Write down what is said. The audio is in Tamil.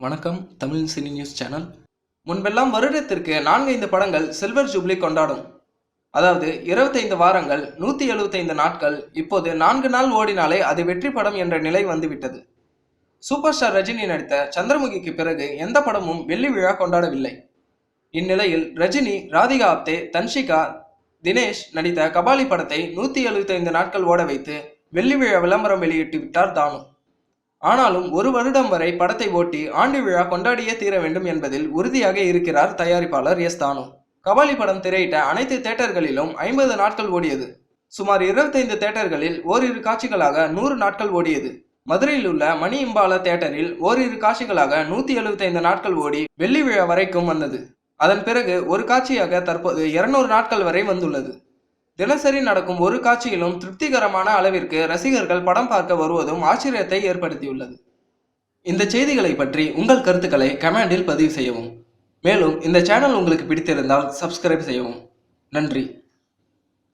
வணக்கம் தமிழ் சினி நியூஸ் சேனல். முன்பெல்லாம் வருடத்திற்கு 4-5 படங்கள் சில்வர் ஜூப்ளி கொண்டாடும். அதாவது 25 வாரங்கள் 175 நாட்கள். இப்போது 4 நாள் ஓடினாலே அது வெற்றி படம் என்ற நிலை வந்துவிட்டது. சூப்பர் ஸ்டார் ரஜினி நடித்த சந்திரமுகிக்கு பிறகு எந்த படமும் வெள்ளி விழா கொண்டாடவில்லை. இந்நிலையில் ரஜினி, ராதிகா ஆப்தே, தன்ஷிகா, தினேஷ் நடித்த கபாலி படத்தை 175 நாட்கள் ஓட வைத்து வெள்ளி விழா விளம்பரம் வெளியிட்டு விட்டார் தானு. ஆனாலும் ஒரு வருடம் வரை படத்தை ஓட்டி ஆண்டு விழா கொண்டாடியே தீர வேண்டும் என்பதில் உறுதியாக இருக்கிறார் தயாரிப்பாளர் எஸ் தானு. கபாலி படம் திரையிட்ட அனைத்து தியேட்டர்களிலும் 50 நாட்கள் ஓடியது. சுமார் 25 தியேட்டர்களில் ஓரிரு காட்சிகளாக 100 நாட்கள் ஓடியது. மதுரையில் உள்ள மணி இம்பாலா தியேட்டரில் ஓரிரு காட்சிகளாக 175 நாட்கள் ஓடி வெள்ளி விழா வரைக்கும் வந்தது. அதன் பிறகு ஒரு காட்சியாக தற்போது 200 நாட்கள் வரை வந்துள்ளது. தினசரி நடக்கும் ஒரு காட்சியிலும் திருப்திகரமான அளவிற்கு ரசிகர்கள் படம் பார்க்க வருவதும் ஆச்சரியத்தை ஏற்படுத்தியுள்ளது. இந்த செய்திகளை பற்றி உங்கள் கருத்துக்களை கமெண்டில் பதிவு செய்யவும். மேலும் இந்த சேனல் உங்களுக்கு பிடித்திருந்தால் சப்ஸ்கிரைப் செய்யவும். நன்றி.